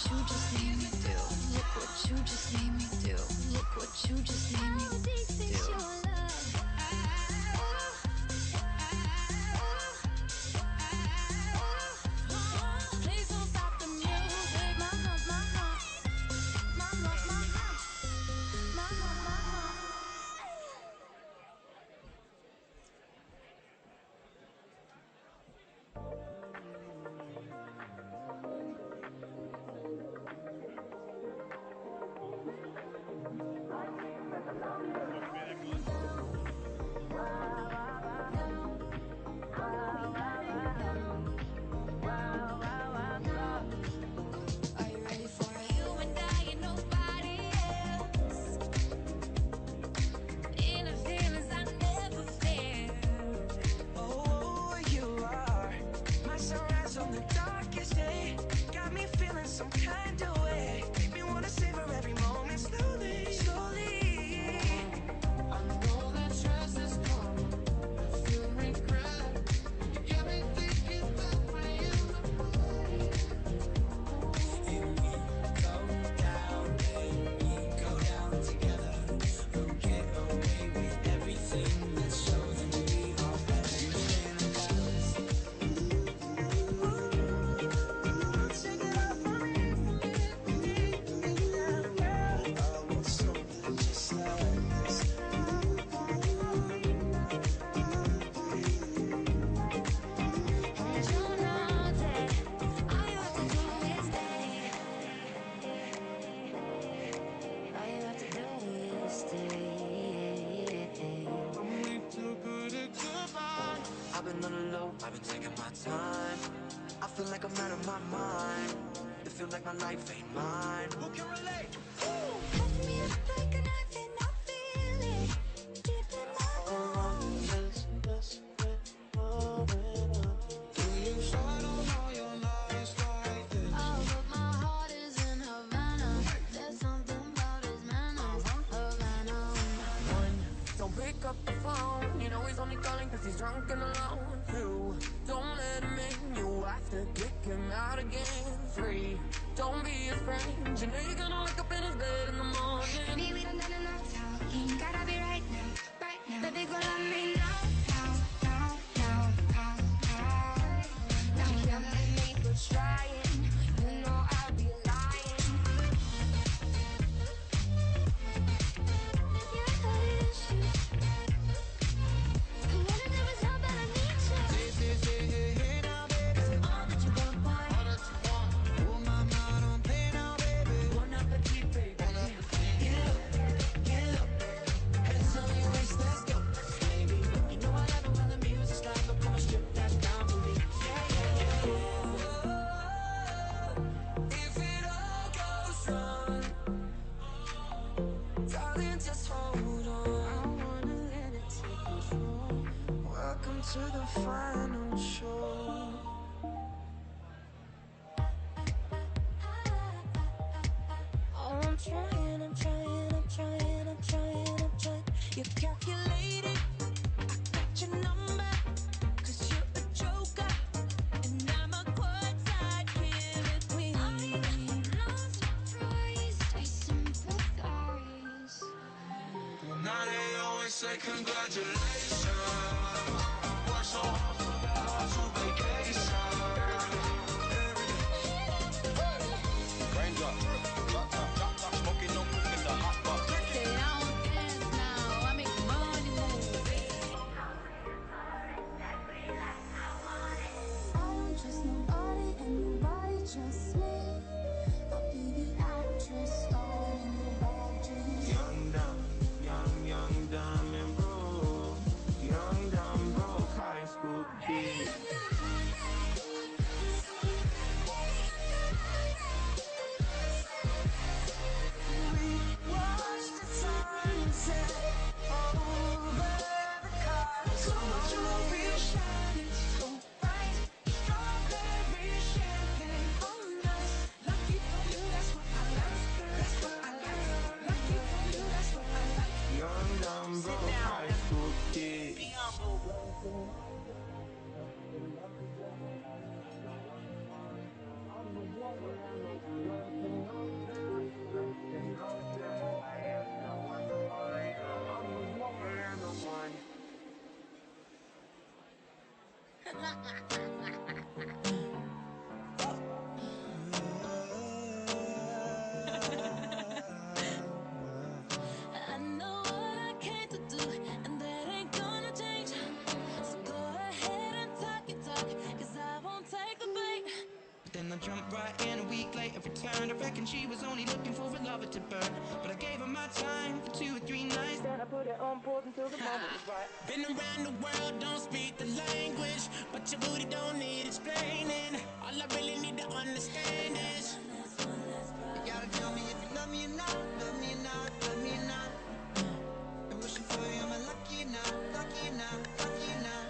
you just made me do. Look what you just made me do. Look what you just made me do. Please don't stop the music. My heart, my heart. My heart, my heart. My heart, my heart. Are you ready for it? You and I and nobody else. Inner feelings I never felt. Oh, you are my sunrise on the darkest day. Got me feeling some kind of way. Make me wanna savor every moment slowly, slowly. I know that stress is coming. I feel regret. You got me thinking that way in the body. And we go down, and we go down together. We'll get away with everything. Let's show them we are better. You stay in the palace. Check it out for me, yeah. I want something just like this. And you know that all you have to do is stay. All you have to do is stay. I'm way too good at goodbye. I've been on the low, I've been taking my time. I feel like I'm out of my mind. It feel like my life ain't mine. Who can relate? Cut me up like a knife and I feel it deep in my Do you fight on all your lies like this? oh, but my heart is in Havana. There's something about his manners. Havana. One, don't pick up the phone. You know he's only calling cause he's drunk and alone. Two, don't let him in. You have to kick him out again. Three, don't be his friend. You know you're gonna wake up in his bed in the morning. Baby, we done done enough talking. Gotta be right now, right now. Baby, go love me now, now, now, now, now, now. Now you don't let me for trying. You know I'll be lying. If you had issues, and what if there was help that I need you? Hey now, baby. All that you want, boy. All that you want. Oh, mama, don't play now, baby. Bon appetit, baby. Get up, get up. Hands on your waist, let's go, baby. You know I love it when the music's loud, so come and strip that down for me. Yeah, yeah, yeah. If it all goes wrong, darling, just hold on. I wanna let it take control. Welcome to the final show. Oh, I'm trying, I'm trying, I'm trying, I'm trying, I'm trying. You're calculating, I got your number, cause you're a joker, and I'm a courtside killer queen. I lost my prize, I sympathize. Now they always say congratulations. Work so hard for that to vacation. Raindrop, drop top, smoking no in the hot box. Say I don't dance now, I make money move. I don't trust nobody and nobody trusts me. I'll be the actress starring in the bad dreams. Young, dumb and broke. I know what I came to do, and that ain't gonna change. So go ahead and talk your talk, 'cause I won't take the bait. Then I jumped right in a week later, returned. I reckon she was only looking for a lover to burn, but I gave her my time for 2 or 3 nights. Then I put it on pause until the moment was right. Been around the world, don't speak the language, but your booty don't need explaining. All I really need to understand is You gotta tell me if you love me or not, love me or not, love me or not. I'm wishing for you, am I lucky or not, lucky or not, lucky or not?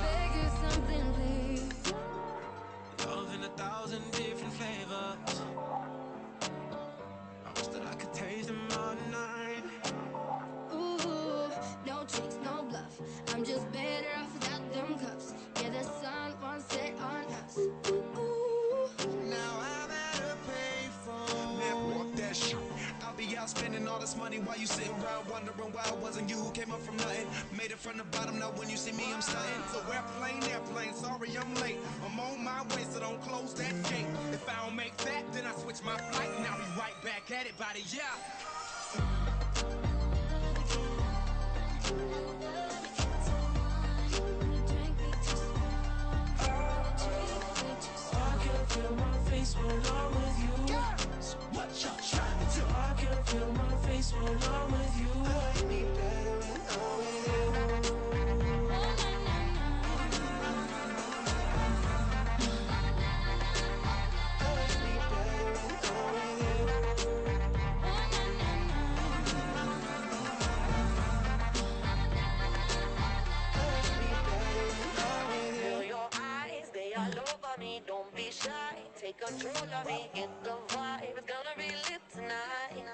Beg you something, please. Love in 1,000 different flavors. I wish that I could taste them all night. Ooh, no tricks, no bluff. I'm just better off without them cuffs. Yeah, the sun won't set on us. Ooh, Now I'm at a payphone. Man, fuck that shit. I'll be out spending all this money while you sitting around wondering why it wasn't you who came up from nothing. Made it from the bottom, now when you see me, I'm stunting. So airplane, sorry I'm late. I'm on my way, so don't close that gate. If I don't make that, then I switch my flight, and I'll be right back at it by the year. I can feel my face when I'm with you. What y'all trying to do? I can feel my face when I'm with you. I like me better when I'm with you. I like me better when I'm with you. I like me better when I'm with you. Feel your eyes, they all over me. Don't be shy, take control of me. Get the vibe, it's gonna be lit tonight.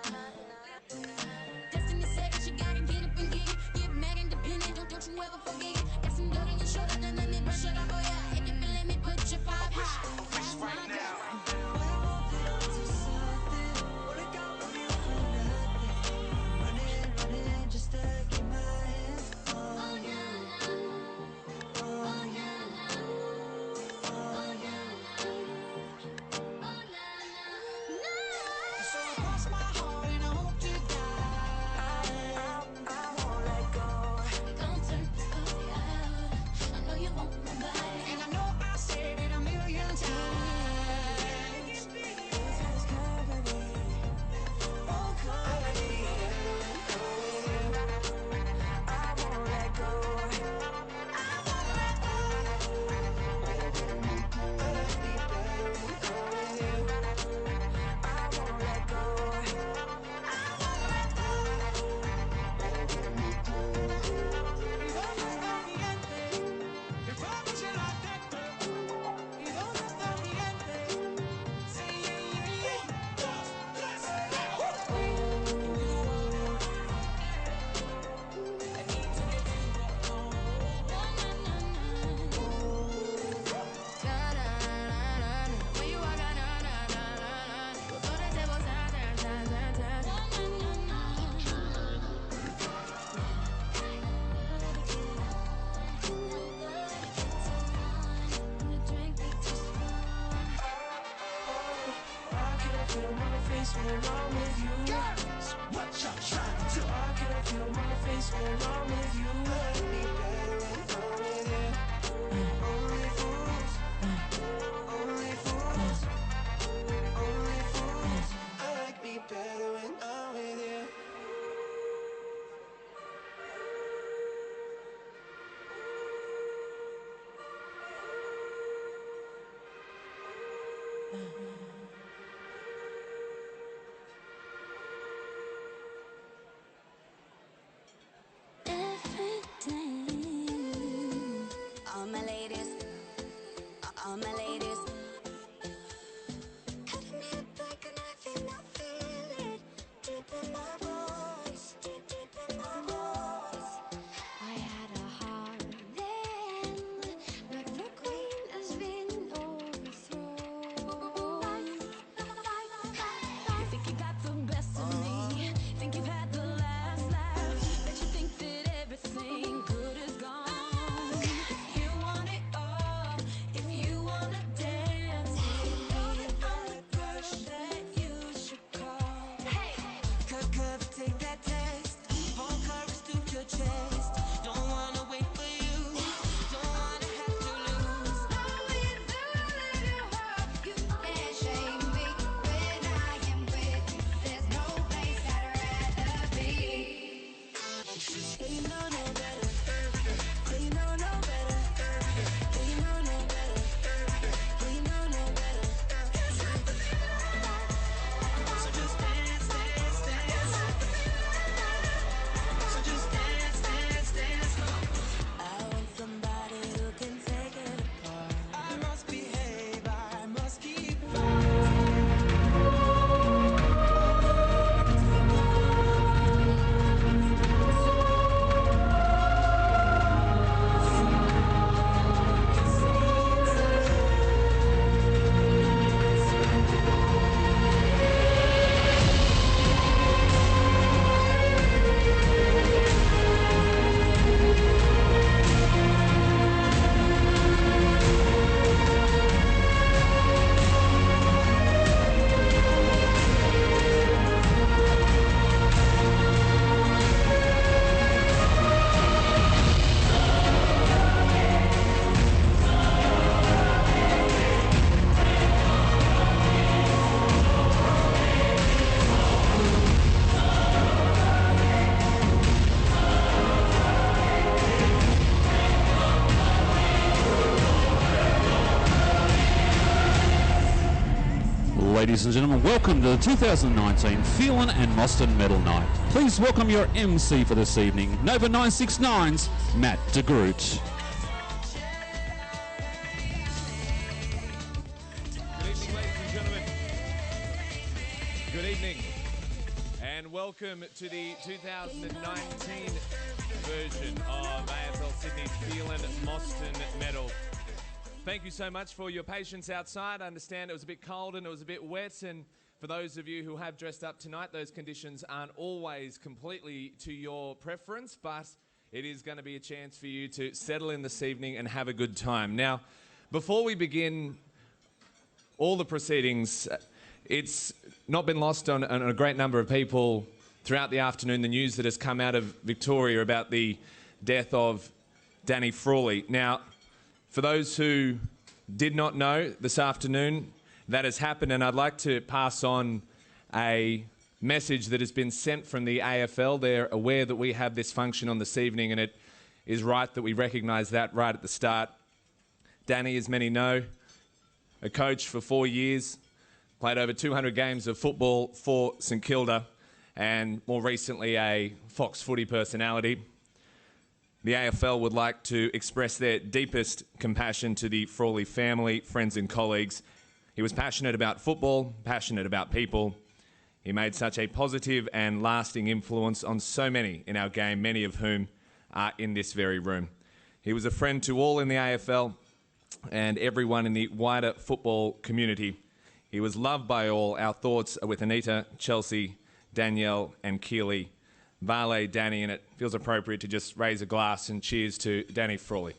Destiny said that you gotta get up and get it. Get mad independent, don't you ever forget it. Got some blood on your shoulder, then let me brush it off, oh yeah. If you feel let me put your 5 high. Fresh right now. Just to get my hands on you. On you. On you. So I cross my heart and I hope to die. I won't let go. Don't turn this pussy out. I know you want my body. And I know I said it a million times. This is company. Oh, company. I won't let go. I won't let go. I like me better when I'm with you. I won't let go. I won't let go. Y dónde está mi gente? Que vamos a la teta. ¿Y dónde está mi gente? Sí, yeah, yeah. 1, 2, 3, I can feel my face when I'm with you. What y'all trying to do? I can feel my face when I'm with you. I like me better when I'm with you. Only fools, only fools, only fools. I like me better when I'm with you. Every day. All my ladies, all my ladies. Cutting it like a knife and I feel it deep in my bones, deep in my bones. I had a heart ladies and gentlemen, welcome to the 2019 Phelan and Mostyn Medal Night. Please welcome your MC for this evening, Nova 969's Matt de Groot. Good evening, ladies and gentlemen. Good evening, and welcome to the 2019 version of AFL Sydney's Phelan Mostyn Medal. Thank you so much for your patience outside. I understand it was a bit cold and it was a bit wet, and for those of you who have dressed up tonight, those conditions aren't always completely to your preference, but it is going to be a chance for you to settle in this evening and have a good time. Now, before we begin all the proceedings, it's not been lost on a great number of people throughout the afternoon the news that has come out of Victoria about the death of Danny Frawley. Now, for those who did not know, this afternoon that has happened, and I'd like to pass on a message that has been sent from the AFL. They're aware that we have this function on this evening, and it is right that we recognise that right at the start. Danny, as many know, a coach for 4 years, played over 200 games of football for St Kilda, and more recently a Fox Footy personality. The AFL would like to express their deepest compassion to the Frawley family, friends and colleagues. He was passionate about football, passionate about people. He made such a positive and lasting influence on so many in our game, many of whom are in this very room. He was a friend to all in the AFL and everyone in the wider football community. He was loved by all. Our thoughts are with Anita, Chelsea, Danielle and Keely. Vale, Danny, and it feels appropriate to just raise a glass and cheers to Danny Frawley.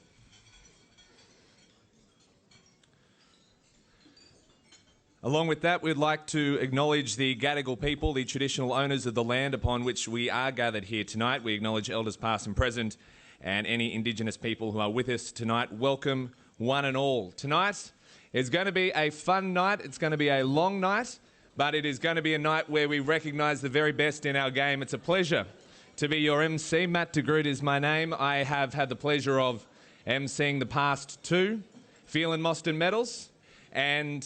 Along with that, we'd like to acknowledge the Gadigal people, the traditional owners of the land upon which we are gathered here tonight. We acknowledge elders past and present and any Indigenous people who are with us tonight. Welcome, one and all. Tonight is going to be a fun night. It's going to be a long night, but it is going to be a night where we recognise the very best in our game. It's a pleasure to be your MC. Matt de Groot is my name. I have had the pleasure of MCing the past two Phelan Mostyn medals, and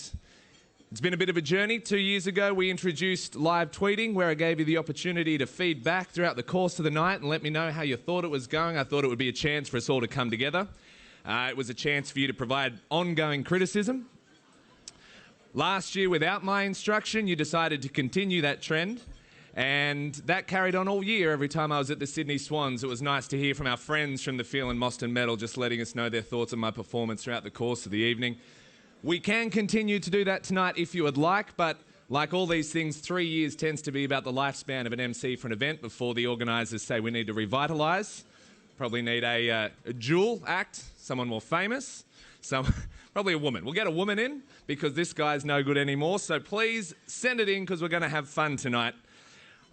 it's been a bit of a journey. 2 years ago, we introduced live tweeting, where I gave you the opportunity to feed back throughout the course of the night and let me know how you thought it was going. I thought it would be a chance for us all to come together. It was a chance for you to provide ongoing criticism. Last year, without my instruction, you decided to continue that trend, and that carried on all year. Every time I was at the Sydney Swans, it was nice to hear from our friends from the Phelan Mostyn Medal, just letting us know their thoughts on my performance throughout the course of the evening. We can continue to do that tonight if you would like, but like all these things, 3 years tends to be about the lifespan of an MC for an event before the organisers say we need to revitalise. Probably need a dual act, someone more famous. Probably a woman. We'll get a woman in because this guy's no good anymore. So please send it in because we're going to have fun tonight.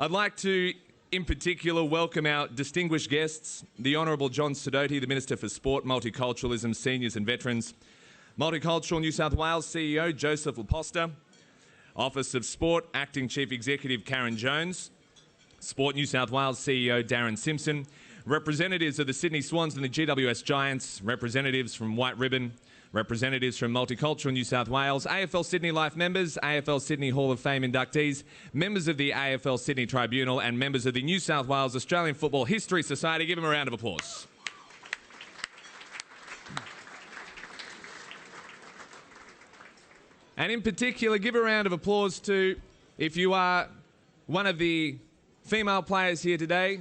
I'd like to, in particular, welcome our distinguished guests, the Honourable John Sidoti, the Minister for Sport, Multiculturalism, Seniors and Veterans, Multicultural New South Wales CEO Joseph Laposta, Office of Sport, Acting Chief Executive Karen Jones, Sport New South Wales CEO Darren Simpson, representatives of the Sydney Swans and the GWS Giants, representatives from White Ribbon, representatives from Multicultural New South Wales, AFL Sydney Life members, AFL Sydney Hall of Fame inductees, members of the AFL Sydney Tribunal and members of the New South Wales Australian Football History Society. Give them a round of applause. And in particular, give a round of applause to, if you are one of the female players here today,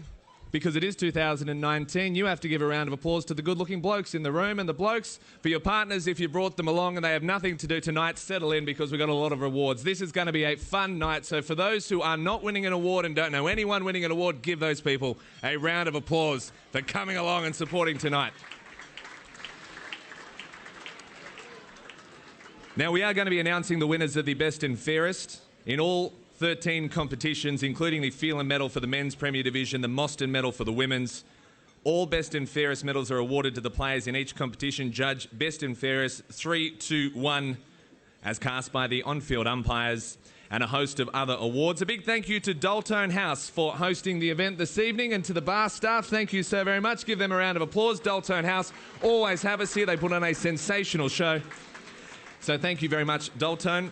because it is 2019, you have to give a round of applause to the good-looking blokes in the room. And the blokes, for your partners, if you brought them along and they have nothing to do tonight, settle in because we've got a lot of rewards. This is going to be a fun night. So for those who are not winning an award and don't know anyone winning an award, give those people a round of applause for coming along and supporting tonight. Now, we are going to be announcing the winners of the Best and Fairest in all 13 competitions, including the Phelan Medal for the Men's Premier Division, the Mostyn Medal for the Women's. All Best and Fairest medals are awarded to the players in each competition. Judge Best and Fairest 3-1 as cast by the on-field umpires, and a host of other awards. A big thank you to Daltone House for hosting the event this evening, and to the bar staff, thank you so very much. Give them a round of applause. Daltone House always have us here. They put on a sensational show. So thank you very much, Daltone.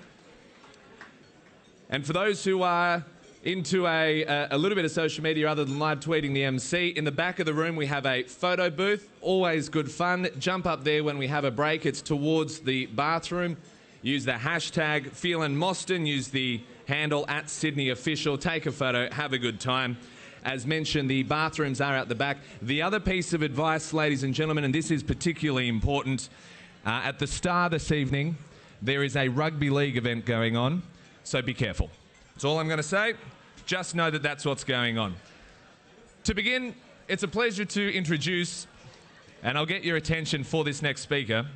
And for those who are into a little bit of social media other than live tweeting the MC, in the back of the room we have a photo booth. Always good fun. Jump up there when we have a break. It's towards the bathroom. Use the hashtag Phelan Mostyn. Use the handle @SydneyOfficial. Take a photo. Have a good time. As mentioned, the bathrooms are out the back. The other piece of advice, ladies and gentlemen, and this is particularly important, at the Star this evening, there is a rugby league event going on, so be careful. That's all I'm going to say. Just know that that's what's going on. To begin, it's a pleasure to introduce, and I'll get your attention for this next speaker.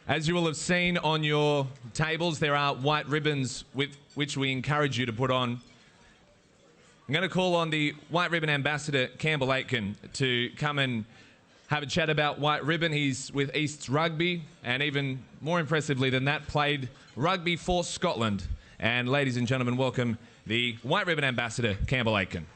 As you will have seen on your tables, there are white ribbons with which we encourage you to put on. I'm going to call on the White Ribbon Ambassador, Campbell Aitken, to come and have a chat about White Ribbon. He's with East's Rugby, and even more impressively than that, played rugby for Scotland. And ladies and gentlemen, welcome the White Ribbon Ambassador, Campbell Aitken.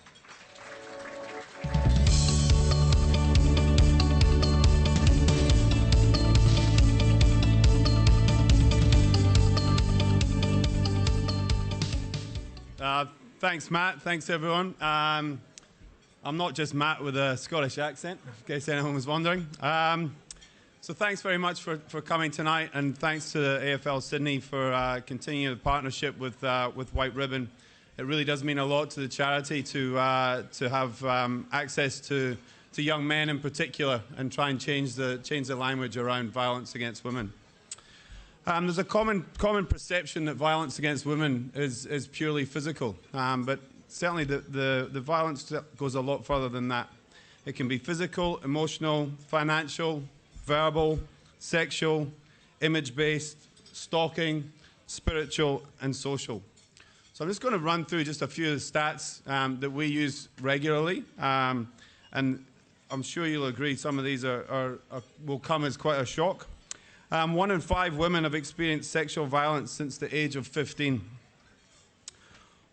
Thanks, Matt. Thanks, everyone. I'm not just Matt with a Scottish accent, in case anyone was wondering. So thanks very much for coming tonight, and thanks to the AFL Sydney for continuing the partnership with White Ribbon. It really does mean a lot to the charity to have access to young men in particular, and try and change the language around violence against women. There's a common perception that violence against women is purely physical, but certainly the violence goes a lot further than that. It can be physical, emotional, financial, verbal, sexual, image-based, stalking, spiritual, and social. So I'm just going to run through just a few of the stats that we use regularly, and I'm sure you'll agree some of these will come as quite a shock. 1 in 5 women have experienced sexual violence since the age of 15.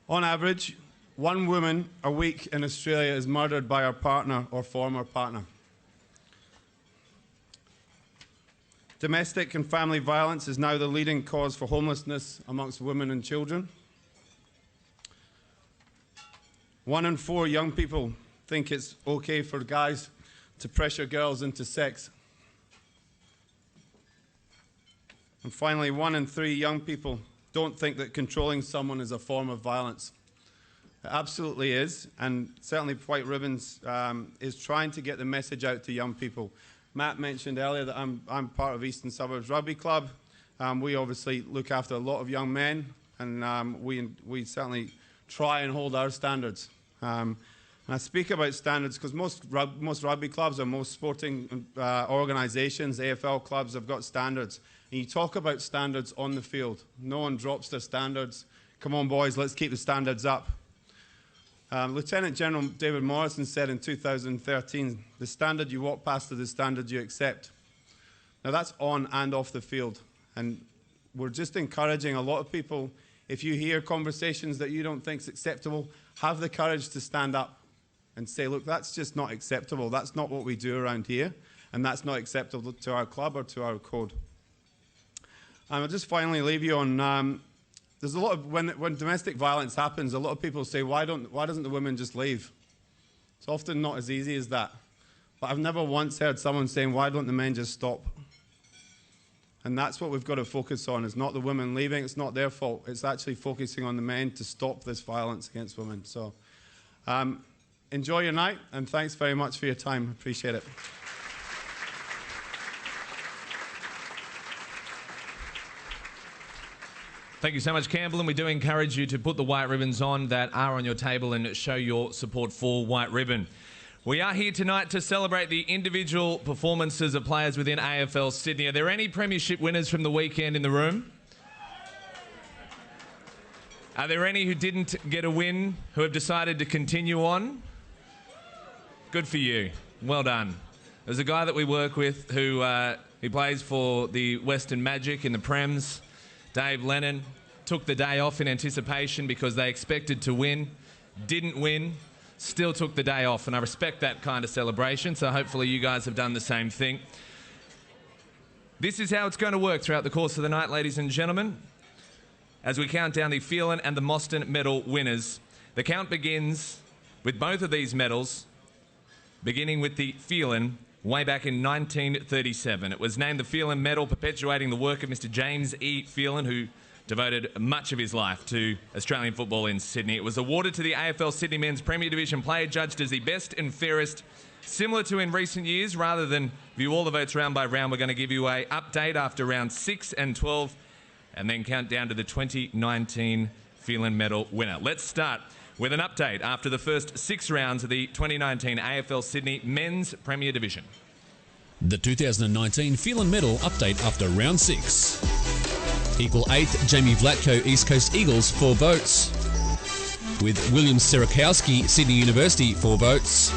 On average, 1 woman a week in Australia is murdered by her partner or former partner. Domestic and family violence is now the leading cause for homelessness amongst women and children. 1 in 4 young people think it's okay for guys to pressure girls into sex. And finally, 1 in 3 young people don't think that controlling someone is a form of violence. It absolutely is, and certainly White Ribbons is trying to get the message out to young people. Matt mentioned earlier that I'm part of Eastern Suburbs Rugby Club. We obviously look after a lot of young men, and we certainly try and hold our standards. And I speak about standards because most rugby clubs or most sporting organisations, AFL clubs, have got standards. And you talk about standards on the field. No one drops their standards. Come on, boys, let's keep the standards up. Lieutenant General David Morrison said in 2013, the standard you walk past is the standard you accept. Now that's on and off the field. And we're just encouraging a lot of people, if you hear conversations that you don't think is acceptable, have the courage to stand up and say, look, that's just not acceptable. That's not what we do around here. And that's not acceptable to our club or to our code. I'll just finally leave you on, there's a lot of, when domestic violence happens, a lot of people say, why doesn't the woman just leave? It's often not as easy as that. But I've never once heard someone saying, why don't the men just stop? And that's what we've got to focus on. It's not the women leaving, it's not their fault. It's actually focusing on the men to stop this violence against women. So enjoy your night, and thanks very much for your time. Appreciate it. Thank you so much, Campbell, and we do encourage you to put the white ribbons on that are on your table and show your support for White Ribbon. We are here tonight to celebrate the individual performances of players within AFL Sydney. Are there any premiership winners from the weekend in the room? Are there any who didn't get a win, who have decided to continue on? Good for you. Well done. There's a guy that we work with who he plays for the Western Magic in the Prems. Dave Lennon took the day off in anticipation because they expected to win, didn't win, still took the day off, and I respect that kind of celebration, so hopefully you guys have done the same thing. This is how it's going to work throughout the course of the night, ladies and gentlemen. As we count down the Phelan and the Mostyn medal winners, the count begins with both of these medals, beginning with the Phelan way back in 1937. It was named the Phelan Medal, perpetuating the work of Mr. James E. Phelan, who devoted much of his life to Australian football in Sydney. It was awarded to the AFL Sydney Men's Premier Division player, judged as the best and fairest. Similar to in recent years, rather than view all the votes round by round, we're going to give you an update after round 6 and 12, and then count down to the 2019 Phelan Medal winner. Let's start with an update after the first 6 rounds of the 2019 AFL Sydney Men's Premier Division. The 2019 Phelan Medal update after round 6. Equal 8th, Jamie Vlatko, East Coast Eagles, 4 votes. With William Serakowski, Sydney University, 4 votes.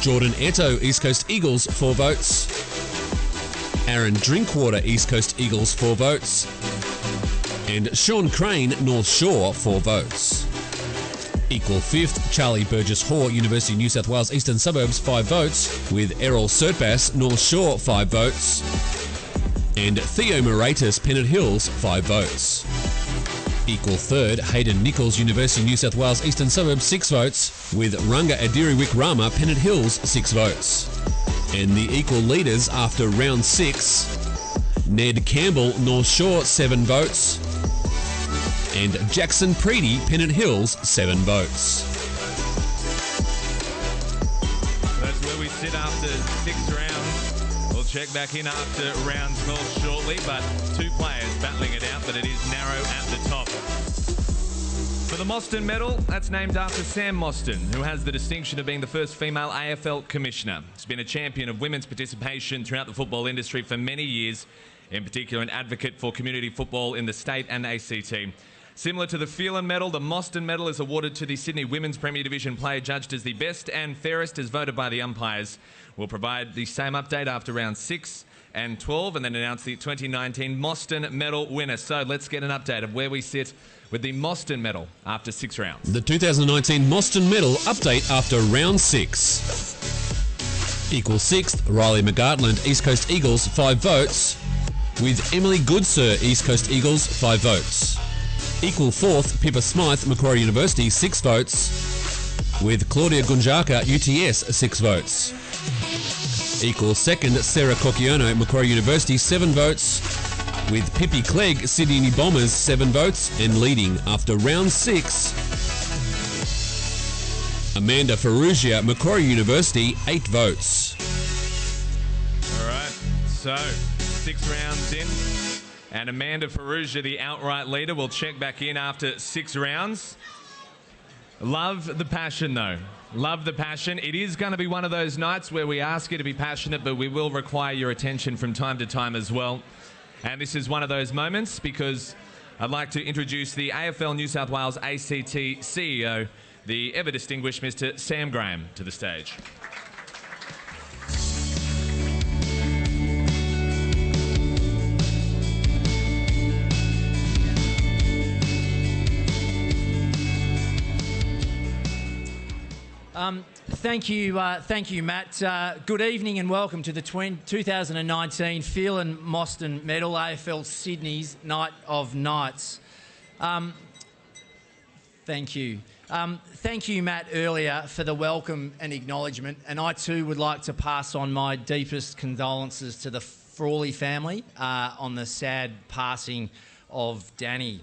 Jordan Eto, East Coast Eagles, 4 votes. Aaron Drinkwater, East Coast Eagles, 4 votes. And Sean Crane, North Shore, 4 votes. Equal 5th, Charlie Burgess-Hall, University of New South Wales, Eastern Suburbs, 5 votes. With Errol Surtbass, North Shore, 5 votes. And Theo Moratis, Pennant Hills, 5 votes. Equal 3rd, Hayden Nichols, University of New South Wales, Eastern Suburbs, 6 votes. With Runga Adiriwikrama, Pennant Hills, 6 votes. And the equal leaders after round 6, Ned Campbell, North Shore, 7 votes. And Jackson Preedy, Pennant Hills, 7 votes. That's where we sit after 6 rounds. We'll check back in after round 12 shortly, but 2 players battling it out, but it is narrow at the top. For the Mostyn medal, that's named after Sam Mostyn, who has the distinction of being the first female AFL commissioner. She's been a champion of women's participation throughout the football industry for many years, in particular an advocate for community football in the state and ACT. Similar to the Phelan medal, the Mostyn medal is awarded to the Sydney Women's Premier Division player judged as the best and fairest as voted by the umpires. We'll provide the same update after round 6 and 12 and then announce the 2019 Mostyn medal winner. So let's get an update of where we sit with the Mostyn medal after 6 rounds. The 2019 Mostyn medal update after round 6. Equal 6th, Riley McGartland, East Coast Eagles, 5 votes. With Emily Goodsir, East Coast Eagles, 5 votes. Equal 4th, Pippa Smythe, Macquarie University, 6 votes. With Claudia Gunjaka, UTS, 6 votes. Equal 2nd, Sarah Cocchiono, Macquarie University, 7 votes. With Pippi Clegg, Sydney Bombers, 7 votes. And leading after round 6, Amanda Ferrugia, Macquarie University, 8 votes. All right, so 6 rounds in. And Amanda Ferrugia, the outright leader, will check back in after 6 rounds. Love the passion, though. Love the passion. It is going to be one of those nights where we ask you to be passionate, but we will require your attention from time to time as well. And this is one of those moments because I'd like to introduce the AFL New South Wales ACT CEO, the ever-distinguished Mr. Sam Graham, to the stage. Thank you, Matt. Good evening and welcome to the 2019 Phelan Mostyn Medal, AFL Sydney's Night of Nights. Thank you. Thank you, Matt, earlier for the welcome and acknowledgement, and I too would like to pass on my deepest condolences to the Frawley family on the sad passing of Danny.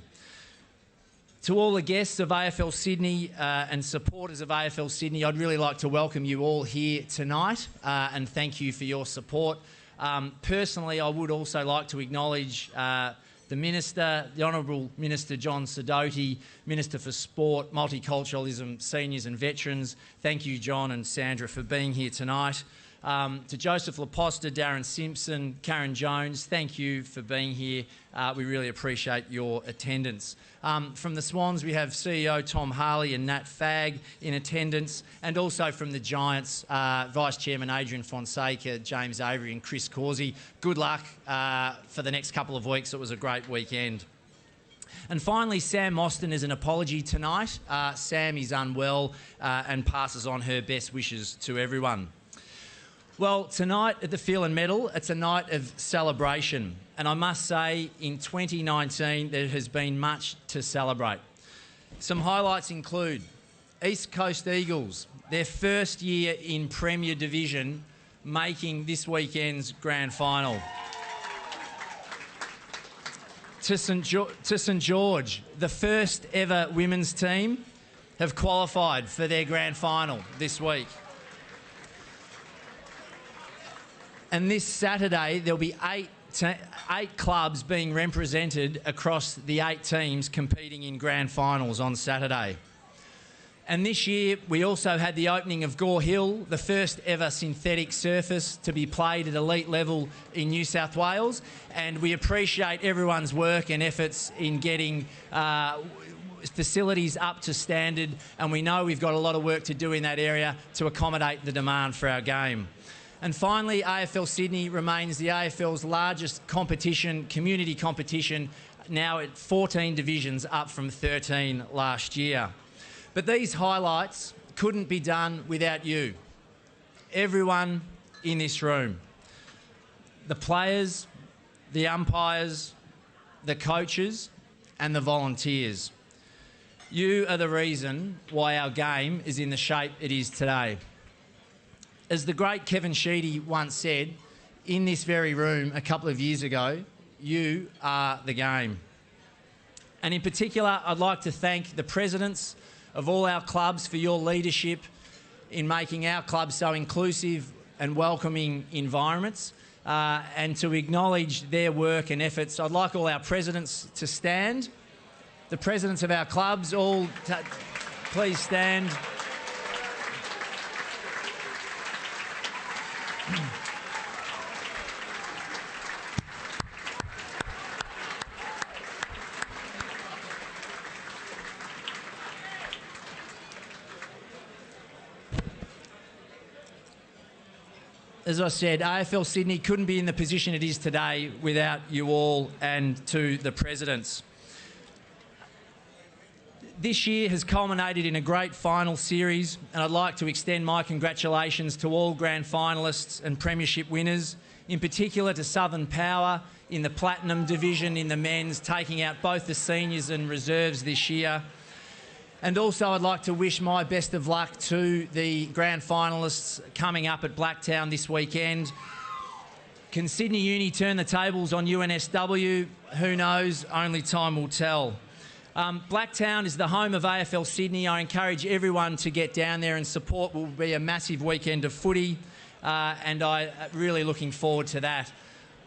To all the guests of AFL Sydney and supporters of AFL Sydney, I'd really like to welcome you all here tonight and thank you for your support. Personally, I would also like to acknowledge the Minister, the Honourable Minister John Sidoti, Minister for Sport, Multiculturalism, Seniors and Veterans. Thank you, John and Sandra, for being here tonight. To Joseph Laposta, Darren Simpson, Karen Jones, thank you for being here. We really appreciate your attendance. From the Swans, we have CEO Tom Harley and Nat Fagg in attendance, and also from the Giants, Vice Chairman Adrian Fonseca, James Avery and Chris Causey. Good luck for the next couple of weeks. It was a great weekend. And finally, Sam Mostyn is an apology tonight. Sam is unwell and passes on her best wishes to everyone. Well, tonight at the Phelan Medal, it's a night of celebration. And I must say, in 2019, there has been much to celebrate. Some highlights include East Coast Eagles, their first year in Premier Division, making this weekend's grand final. To St George, the first ever women's team have qualified for their grand final this week. And this Saturday, there'll be eight clubs being represented across the 8 teams competing in grand finals on Saturday. And this year, we also had the opening of Gore Hill, the first ever synthetic surface to be played at elite level in New South Wales. And we appreciate everyone's work and efforts in getting facilities up to standard. And we know we've got a lot of work to do in that area to accommodate the demand for our game. And finally, AFL Sydney remains the AFL's largest competition, community competition, now at 14 divisions, up from 13 last year. But these highlights couldn't be done without you, everyone in this room. The players, the umpires, the coaches and the volunteers. You are the reason why our game is in the shape it is today. As the great Kevin Sheedy once said, in this very room a couple of years ago, you are the game. And in particular, I'd like to thank the presidents of all our clubs for your leadership in making our club so inclusive and welcoming environments, and to acknowledge their work and efforts. I'd like all our presidents to stand. The presidents of our clubs, all please stand. As I said, AFL Sydney couldn't be in the position it is today without you all and to the presidents. This year has culminated in a great final series, and I'd like to extend my congratulations to all grand finalists and premiership winners, in particular to Southern Power in the Platinum Division in the men's, taking out both the seniors and reserves this year. And also I'd like to wish my best of luck to the grand finalists coming up at Blacktown this weekend. Can Sydney Uni turn the tables on UNSW? Who knows? Only time will tell. Blacktown is the home of AFL Sydney. I encourage everyone to get down there and support. It will be a massive weekend of footy, and I'm really looking forward to that.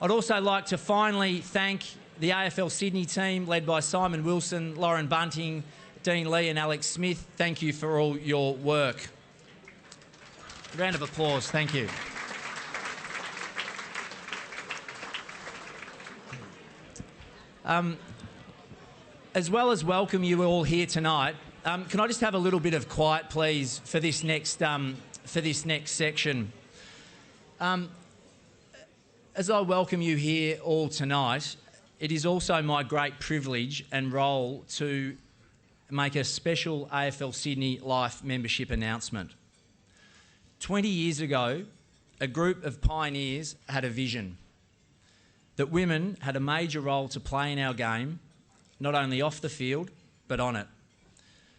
I'd also like to finally thank the AFL Sydney team led by Simon Wilson, Lauren Bunting, Dean Lee and Alex Smith. Thank you for all your work. Round of applause, thank you. As well as welcome you all here tonight, can I just have a little bit of quiet, please, for this next section? As I welcome you here all tonight, it is also my great privilege and role to make a special AFL Sydney Life membership announcement. 20 years ago, a group of pioneers had a vision that women had a major role to play in our game, not only off the field, but on it.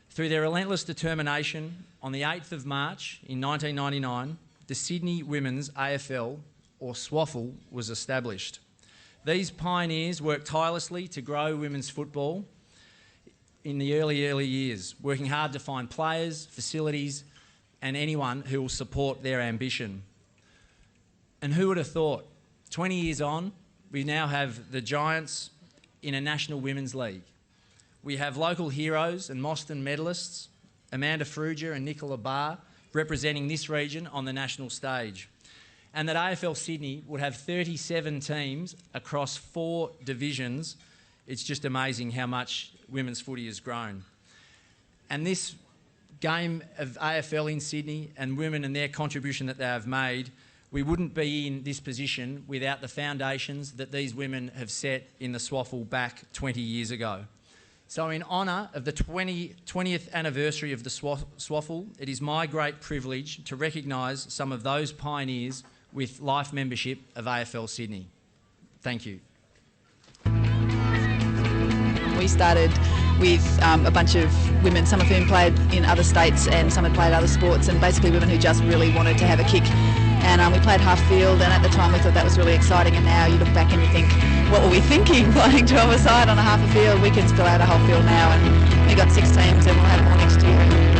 Through their relentless determination, on the 8th of March in 1999, the Sydney Women's AFL, or SWAFL, was established. These pioneers worked tirelessly to grow women's football in the early years, working hard to find players, facilities, and anyone who will support their ambition. And who would have thought, 20 years on, we now have the Giants in a National Women's League. We have local heroes and Mostyn medalists, Amanda Fruger and Nicola Barr, representing this region on the national stage. And that AFL Sydney would have 37 teams across 4 divisions. It's just amazing how much women's footy has grown. And this game of AFL in Sydney and women and their contribution that they have made, we wouldn't be in this position without the foundations that these women have set in the SWAFL back 20 years ago. So in honour of the 20th anniversary of the SWAFL, it is my great privilege to recognise some of those pioneers with life membership of AFL Sydney. Thank you. We started with a bunch of women, some of whom played in other states and some had played other sports, and basically women who just really wanted to have a kick. And we played half field, and at the time we thought that was really exciting, and now you look back and you think, what were we thinking playing 12-a-side on a half a field? We can spill out a whole field now, and we got 6 teams and we'll have more next year.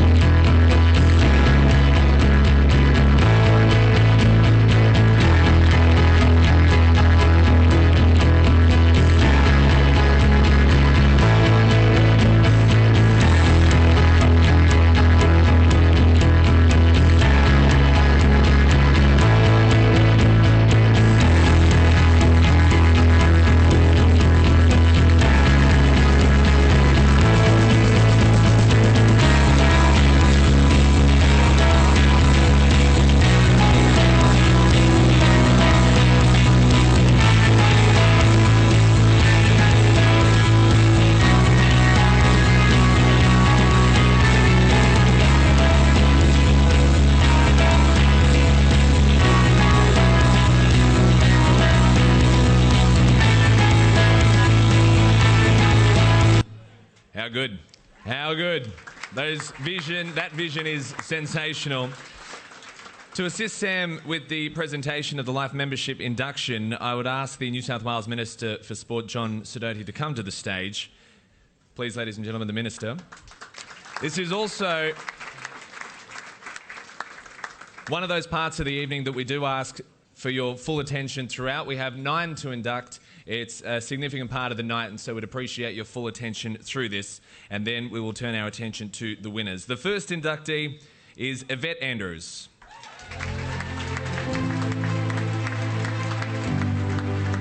How good. That vision is sensational. To assist Sam with the presentation of the Life Membership induction, I would ask the New South Wales Minister for Sport, John Sidoti, to come to the stage. Please, ladies and gentlemen, the Minister. This is also one of those parts of the evening that we do ask for your full attention throughout. We have 9 to induct. It's a significant part of the night, and so we'd appreciate your full attention through this, and then we will turn our attention to the winners. The first inductee is Yvette Andrews.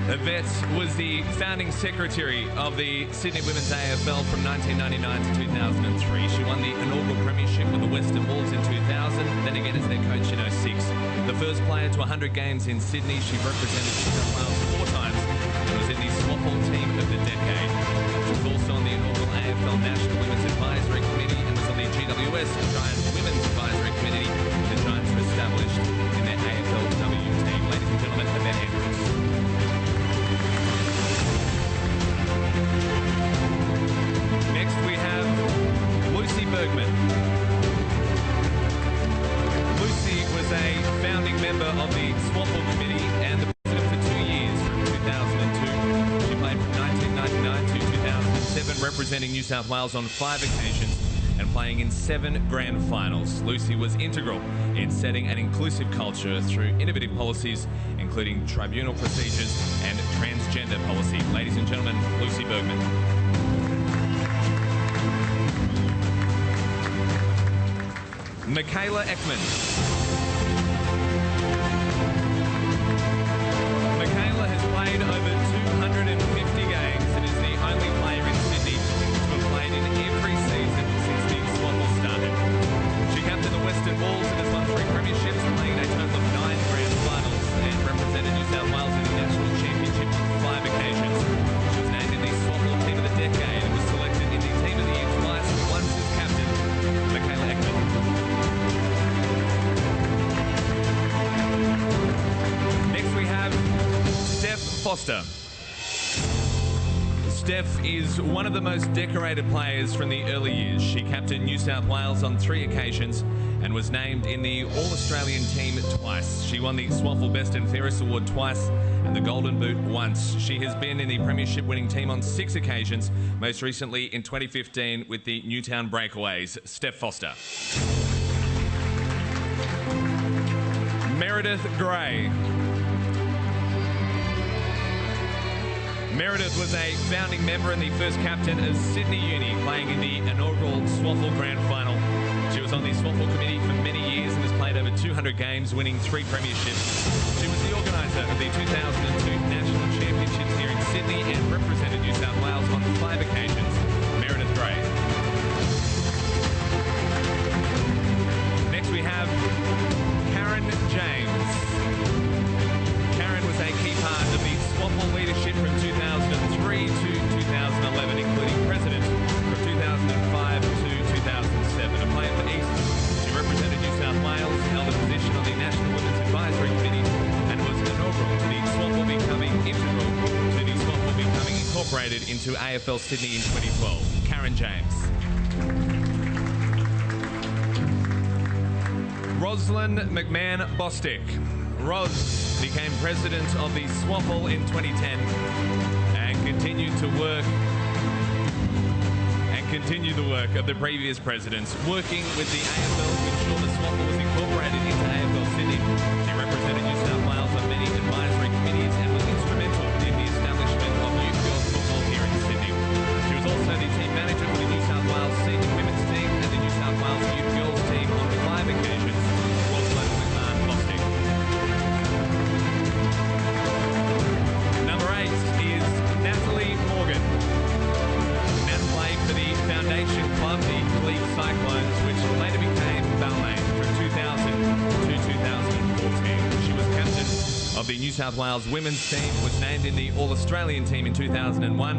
Yvette was the founding secretary of the Sydney Women's AFL from 1999 to 2003. She won the inaugural premiership with the Western Wolves in 2000, then again as their coach in 2006. The first player to 100 games in Sydney, she represented New South Wales 4 times and was in the Swaffle team of the decade. She was also on the inaugural AFL National Women's Advisory Committee and was on the GWS Giants Women's Advisory Committee. The Giants were established in their AFLW team. Ladies and gentlemen, Yvette Andrews. Next we have Lucy Bergman. Lucy was a founding member of the Swaffle Committee and the president for 2 years from 2002. She played from 1999 to 2007, representing New South Wales on 5 occasions and playing in 7 grand finals. Lucy was integral in setting an inclusive culture through innovative policies, including tribunal procedures and transgender policy. Ladies and gentlemen, Lucy Bergman. Michaela Ekman. Michaela has played over 250 games and is the only player in Sydney to have played in every season since the Swaffle started. She captained the Western Wolves and has won 3 premierships, playing in a total of 9 grand finals, and represented New South Wales in the National Championship on 5 occasions. She was named in the Swaffle Team of the Decade and was selected in the Team of the Year twice, once as captain. Michaela Ekman. Next we have Steph Foster. Steph is one of the most decorated players from the early years. She captained New South Wales on 3 occasions and was named in the All-Australian team twice. She won the Swaffle Best and Fairest Award twice and the Golden Boot once. She has been in the premiership winning team on 6 occasions, most recently in 2015 with the Newtown Breakaways. Steph Foster. Meredith Gray. Meredith was a founding member and the first captain of Sydney Uni, playing in the inaugural Swaffle Grand Final. She was on the Swaffle Committee for many years and has played over 200 games, winning 3 premierships. She was the organiser of the 2002 National Championships here in Sydney and represented New South Wales on 5 occasions. Meredith Gray. Next we have Karen James. Karen was a key part of the Swaffle leadership from 2003 to 2011, including president from 2005 to 2007. A player for East, she represented New South Wales, held a position on the National Women's Advisory Committee, incorporated into AFL Sydney in 2012. Karen James. Rosalind McMahon Bostick. Ros became president of the SWAFL in 2010 and continued the work of the previous presidents, working with the AFL to ensure the SWAFL was incorporated into AFL Sydney. She represented New South Wales on many advisory committees and was instrumental in the establishment of youth girls football here in Sydney. She was also the team manager for the New South Wales senior women's team and the New South Wales youth girls team on 5 occasions. Rosalind McMahon Bostick. Number 8 is Natalie Morgan. Nat played for the Foundation Club, the Glebe Cyclones, which later became Balmain from 2000 to 2014. She was captain of the New South Wales women's team, was named in the All-Australian team in 2001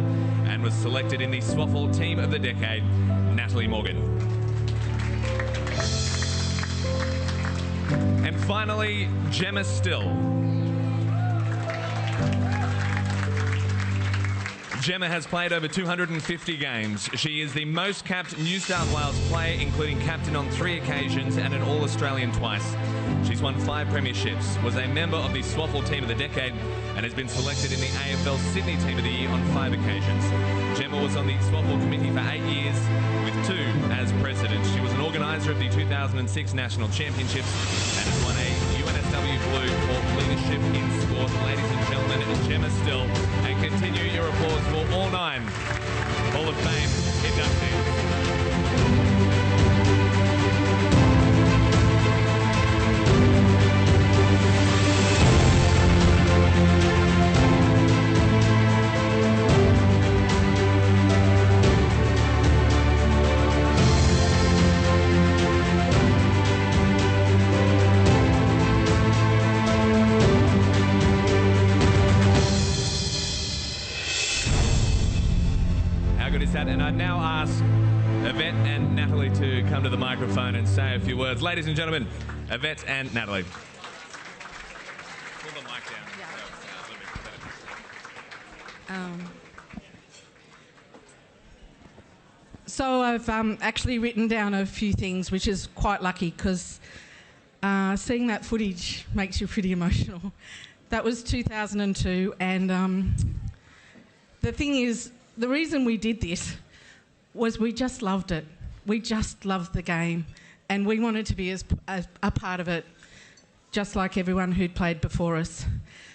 and was selected in the SWAFL Team of the Decade. Natalie Morgan. And finally, Gemma Still. Gemma has played over 250 games. She is the most capped New South Wales player, including captain on 3 occasions and an All-Australian twice. She's won 5 premierships, was a member of the SWAFL Team of the Decade, and has been selected in the AFL Sydney Team of the Year on 5 occasions. Gemma was on the SWAFL committee for 8 years, with 2 as president. She was an organiser of the 2006 National Championships and has won a UNSW Blue for leadership in sport. Ladies and gentlemen, Gemma Still, and continue your applause for all 9 Hall of Fame inductees. And I now ask Yvette and Natalie to come to the microphone and say a few words. Ladies and gentlemen, Yvette and Natalie. Pull the mic down. So I've actually written down a few things, which is quite lucky because seeing that footage makes you pretty emotional. That was 2002, and the thing is, the reason we did this was we just loved it. We just loved the game, and we wanted to be as a part of it, just like everyone who'd played before us.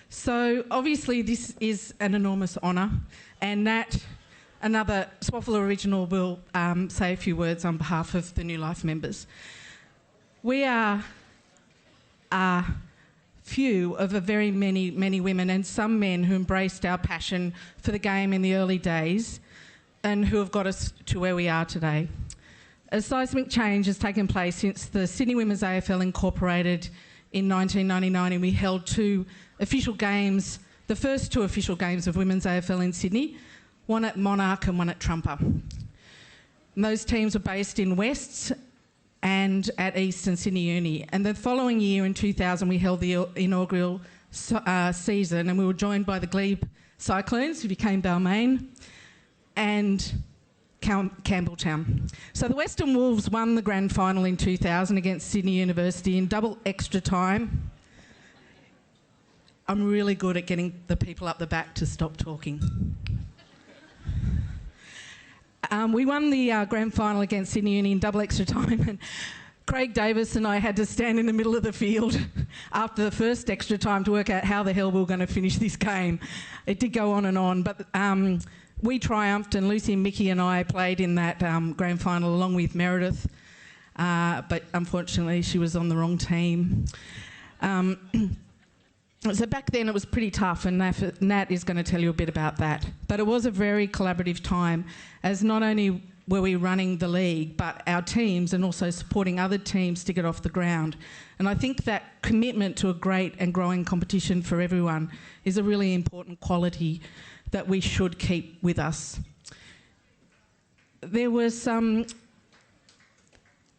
So obviously this is an enormous honour, and Nat, another SWAFL original, will say a few words on behalf of the New Life members. We are a few of a very many women and some men who embraced our passion for the game in the early days and who have got us to where we are today. A seismic change has taken place since the Sydney Women's AFL incorporated in 1999, and we held 2 official games, the first 2 official games of Women's AFL in Sydney, one at Monarch and one at Trumper. And those teams were based in Wests and at Eastern Sydney Uni. And the following year, in 2000, we held the inaugural season, and we were joined by the Glebe Cyclones, who became Balmain, and Campbelltown. So the Western Wolves won the grand final in 2000 against Sydney University in double extra time. I'm really good at getting the people up the back to stop talking. We won the grand final against Sydney Uni in double extra time, and Craig Davis and I had to stand in the middle of the field after the first extra time to work out how the hell we were going to finish this game. It did go on, but we triumphed, and Lucy, Mickey and I played in that grand final along with Meredith, but unfortunately she was on the wrong team. So back then it was pretty tough, and Nat is going to tell you a bit about that. But it was a very collaborative time, as not only were we running the league, but our teams, and also supporting other teams to get off the ground. And I think that commitment to a great and growing competition for everyone is a really important quality that we should keep with us. There was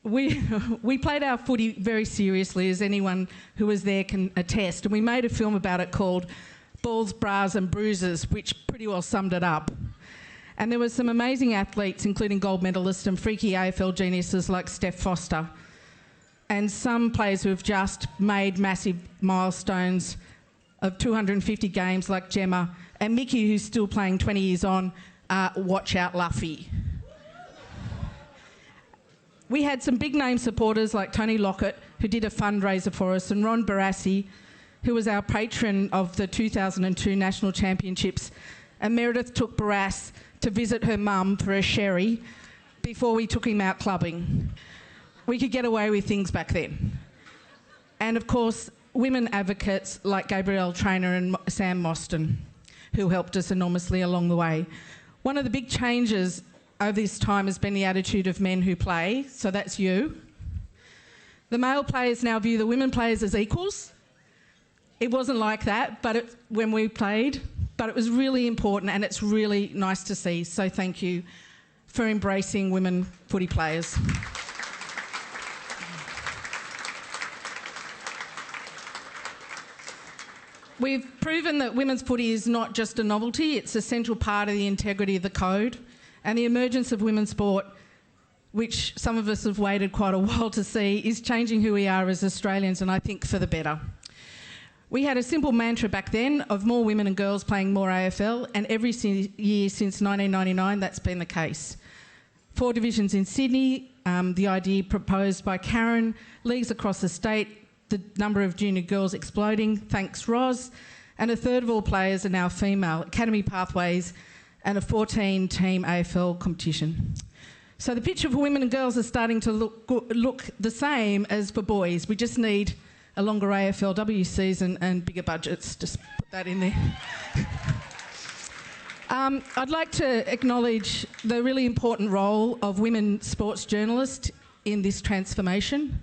we played our footy very seriously, as anyone who was there can attest, and we made a film about it called Balls, Bras and Bruises, which pretty well summed it up. And there were some amazing athletes, including gold medalists and freaky AFL geniuses like Steph Foster. And some players who have just made massive milestones of 250 games like Gemma. And Mickey, who's still playing 20 years on, watch out Luffy. We had some big name supporters like Tony Lockett, who did a fundraiser for us, and Ron Barassi, who was our patron of the 2002 National Championships. And Meredith took Barras to visit her mum for a sherry before we took him out clubbing. We could get away with things back then. And of course, women advocates like Gabrielle Traynor and Sam Mostyn, who helped us enormously along the way. One of the big changes over this time has been the attitude of men who play, so that's you. The male players now view the women players as equals. It wasn't like that when we played, but it was really important, and it's really nice to see. So thank you for embracing women footy players. We've proven that women's footy is not just a novelty, it's a central part of the integrity of the code. And the emergence of women's sport, which some of us have waited quite a while to see, is changing who we are as Australians, and I think for the better. We had a simple mantra back then of more women and girls playing more AFL, and every year since 1999 that's been the case. 4 divisions in Sydney, the idea proposed by Karen, leagues across the state, the number of junior girls exploding, thanks Roz, and a third of all players are now female, academy pathways, and a 14-team AFL competition. So the picture for women and girls is starting to look the same as for boys. We just need a longer AFLW season and bigger budgets. Just put that in there. I'd like to acknowledge the really important role of women sports journalists in this transformation.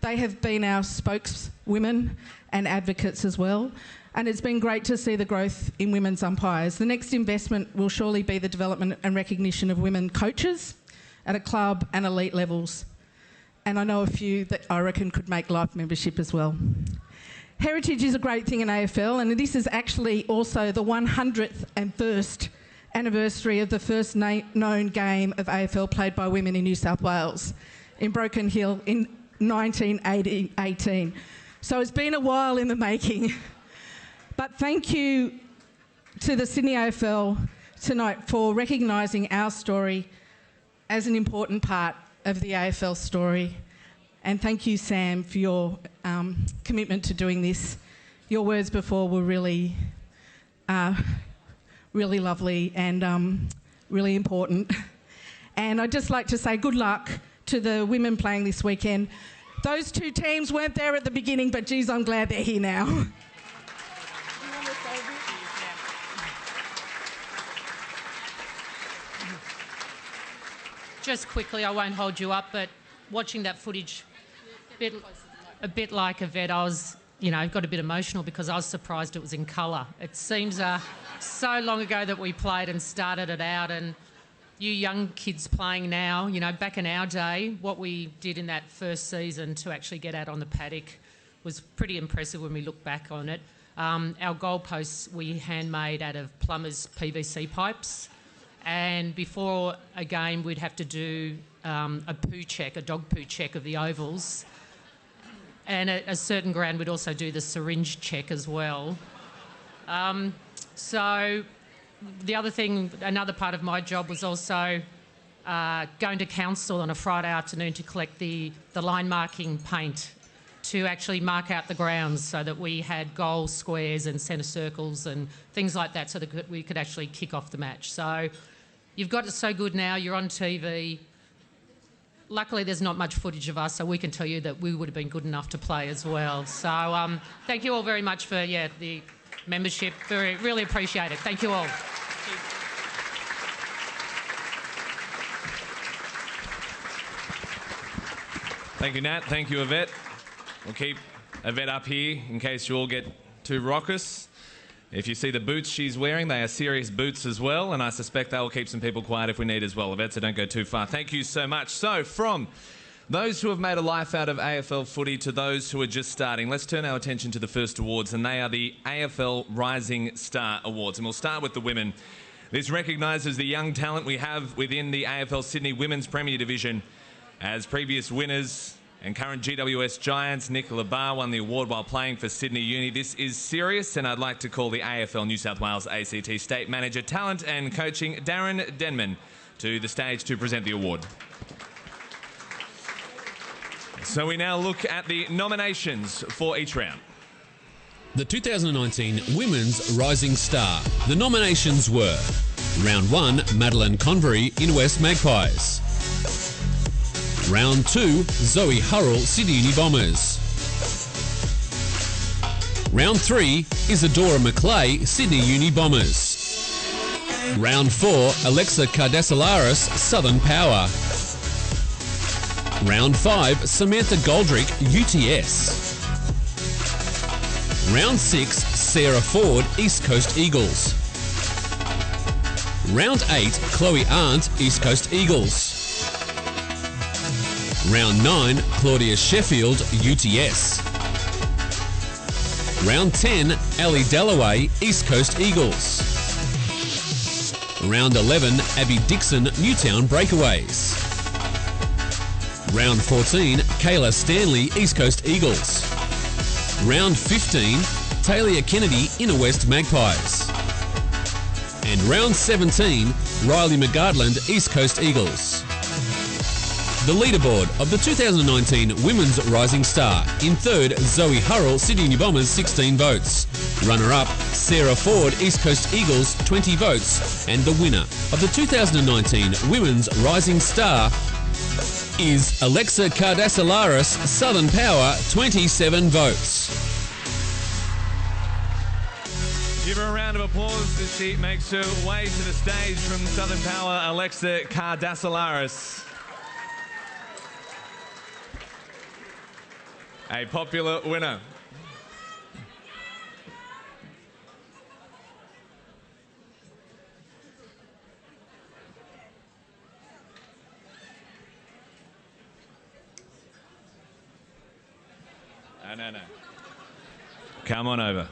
They have been our spokeswomen and advocates as well. And it's been great to see the growth in women's umpires. The next investment will surely be the development and recognition of women coaches at a club and elite levels. And I know a few that I reckon could make life membership as well. Heritage is a great thing in AFL, and this is actually also the 101st anniversary of the first known game of AFL played by women in New South Wales, in Broken Hill in 1918. So it's been a while in the making. But thank you to the Sydney AFL tonight for recognising our story as an important part of the AFL story. And thank you, Sam, for your commitment to doing this. Your words before were really, really lovely and really important. And I'd just like to say good luck to the women playing this weekend. Those 2 teams weren't there at the beginning, but geez, I'm glad they're here now. Just quickly, I won't hold you up, but watching that footage, a bit like Yvette, I was, got a bit emotional because I was surprised it was in colour. It seems so long ago that we played and started it out, and you young kids playing now, back in our day, what we did in that first season to actually get out on the paddock was pretty impressive when we look back on it. Our goalposts we handmade out of plumbers' PVC pipes. And before a game, we'd have to do a poo check, a dog poo check of the ovals. And at a certain ground, we'd also do the syringe check as well. So the other thing, another part of my job was also going to council on a Friday afternoon to collect the line marking paint to actually mark out the grounds so that we had goal squares and centre circles and things like that so that we could actually kick off the match. So you've got it so good now, you're on TV. Luckily, there's not much footage of us, so we can tell you that we would have been good enough to play as well. So thank you all very much for the membership. Really appreciate it. Thank you all. Thank you, Nat. Thank you, Yvette. We'll keep Yvette up here in case you all get too raucous. If you see the boots she's wearing, they are serious boots as well, and I suspect they will keep some people quiet if we need as well, Yvette, so don't go too far. Thank you so much. So, from those who have made a life out of AFL footy to those who are just starting, let's turn our attention to the first awards, and they are the AFL Rising Star Awards. And we'll start with the women. This recognises the young talent we have within the AFL Sydney Women's Premier Division, as previous winners and current GWS Giants Nicola Barr won the award while playing for Sydney Uni. This is serious, and I'd like to call the AFL New South Wales ACT State Manager, Talent and Coaching, Darren Denman, to the stage to present the award. So we now look at the nominations for each round. The 2019 Women's Rising Star. The nominations were: Round 1, Madeline Convery in West Magpies. Round 2, Zoe Hurrell, Sydney Uni Bombers. Round 3, Isadora McClay, Sydney Uni Bombers. Round 4, Alexa Cardassilaris, Southern Power. Round 5, Samantha Goldrick, UTS. Round 6, Sarah Ford, East Coast Eagles. Round 8, Chloe Arndt, East Coast Eagles. Round 9, Claudia Sheffield, UTS. Round 10, Ellie Dalloway, East Coast Eagles. Round 11, Abby Dixon, Newtown Breakaways. Round 14, Kayla Stanley, East Coast Eagles. Round 15, Talia Kennedy, Inner West Magpies. And round 17, Riley McGardland, East Coast Eagles. The leaderboard of the 2019 Women's Rising Star. In third, Zoe Hurrell, Sydney Uni Bombers, 16 votes. Runner-up, Sarah Ford, East Coast Eagles, 20 votes. And the winner of the 2019 Women's Rising Star is Alexa Cardassilaris, Southern Power, 27 votes. Give her a round of applause as she makes her way to the stage from Southern Power, Alexa Cardassilaris. A popular winner. No. Come on over.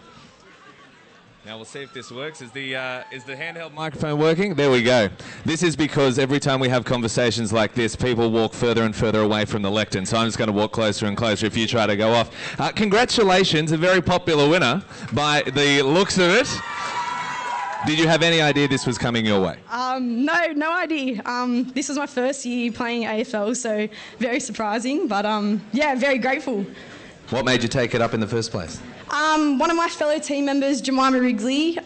Now we'll see if this works. Is the handheld microphone working? There we go. This is because every time we have conversations like this, people walk further and further away from the lectern. So I'm just going to walk closer and closer if you try to go off. Congratulations, a very popular winner by the looks of it. Did you have any idea this was coming your way? No idea. This was my first year playing AFL, so very surprising, but yeah, very grateful. What made you take it up in the first place? One of my fellow team members, Jemima Wrigley,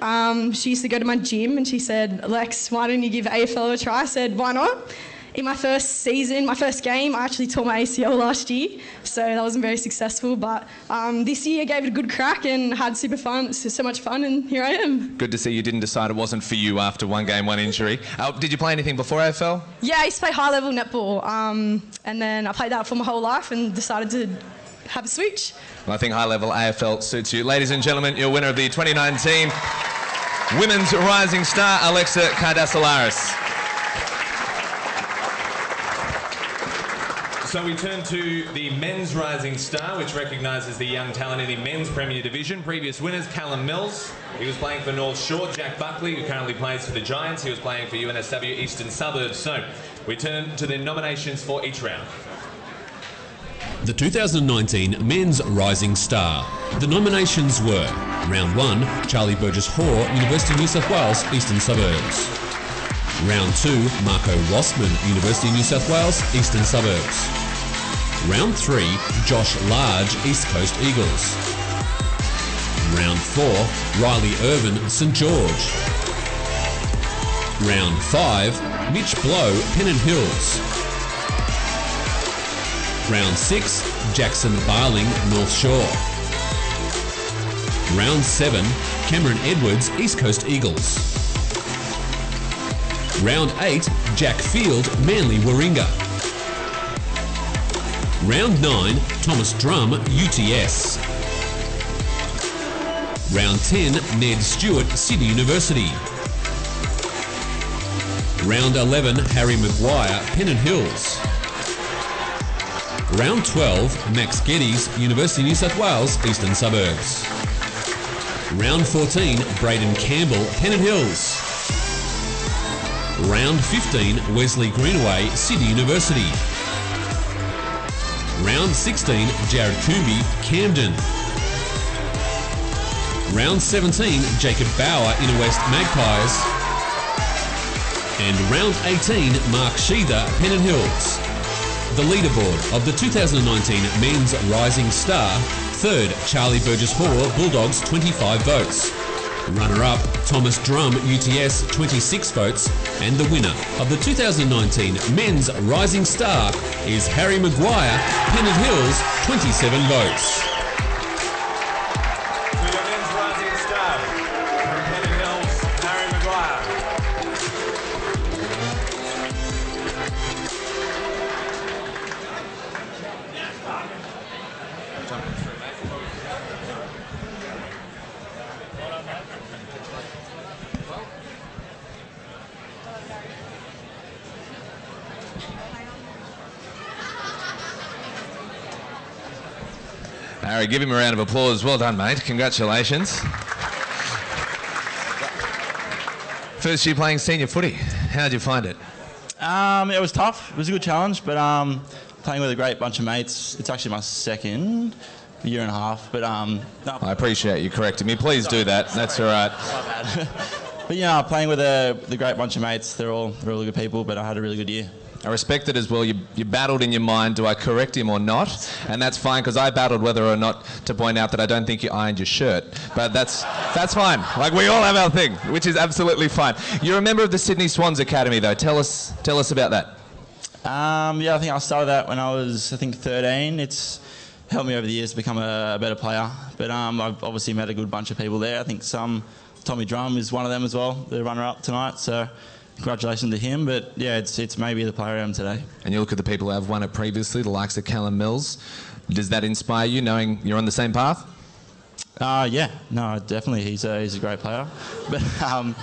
she used to go to my gym and she said, Lex, why don't you give AFL a try? I said, why not? In my first season, my first game, I actually tore my ACL last year, so that wasn't very successful, but this year I gave it a good crack and had so much fun, and here I am. Good to see you didn't decide it wasn't for you after one game, one injury. Did you play anything before AFL? Yeah, I used to play high-level netball, and then I played that for my whole life and decided to have a switch. Well, I think high-level AFL suits you. Ladies and gentlemen, your winner of the 2019 Women's Rising Star, Alexa Cardassilaris. So we turn to the Men's Rising Star, which recognises the young talent in the Men's Premier Division. Previous winners, Callum Mills. He was playing for North Shore. Jack Buckley, who currently plays for the Giants. He was playing for UNSW Eastern Suburbs. So we turn to the nominations for each round. The 2019 Men's Rising Star. The nominations were: Round 1, Charlie Burgess Hoare, University of New South Wales, Eastern Suburbs. Round 2, Marco Rossman, University of New South Wales, Eastern Suburbs. Round 3, Josh Large, East Coast Eagles. Round 4, Riley Irvin, St George. Round 5, Mitch Blow, Pennant Hills. Round 6, Jackson Barling, North Shore. Round 7, Cameron Edwards, East Coast Eagles. Round 8, Jack Field, Manly Warringah. Round 9, Thomas Drum, UTS. Round 10, Ned Stewart, Sydney University. Round 11, Harry Maguire, Pennant Hills. Round 12, Max Geddes, University of New South Wales, Eastern Suburbs. Round 14, Braden Campbell, Pennant Hills. Round 15, Wesley Greenaway, Sydney University. Round 16, Jared Coombe, Camden. Round 17, Jacob Bauer, Inner West Magpies. And round 18, Mark Sheether, Pennant Hills. The leaderboard of the 2019 Men's Rising Star, third, Charlie Burgess Hall, Bulldogs, 25 votes. Runner-up, Thomas Drum, UTS, 26 votes. And the winner of the 2019 Men's Rising Star is Harry Maguire, Pennant Hills, 27 votes. To the Men's Rising Star from Pennant Hills, Harry Maguire. Harry, give him a round of applause. Well done, mate. Congratulations. First year playing senior footy. How'd you find it? It was tough. It was a good challenge, but playing with a great bunch of mates. It's actually my second year and a half, but no. I appreciate you correcting me. Please do that. That's all right. But yeah, playing with a great bunch of mates. They're all really good people, but I had a really good year. I respect it as well. You battled in your mind, do I correct him or not? And that's fine, because I battled whether or not to point out that I don't think you ironed your shirt. But that's fine. Like, we all have our thing, which is absolutely fine. You're a member of the Sydney Swans Academy, though. Tell us about that. Yeah, I think I started that when I was, 13. It's helped me over the years to become a better player. But I've obviously met a good bunch of people there. I think Tommy Drum is one of them as well, the runner-up tonight. So congratulations to him, but yeah, it's maybe the player I am today. And you look at the people who have won it previously, the likes of Callum Mills. Does that inspire you, knowing you're on the same path? Yeah, no, definitely. He's a great player, but I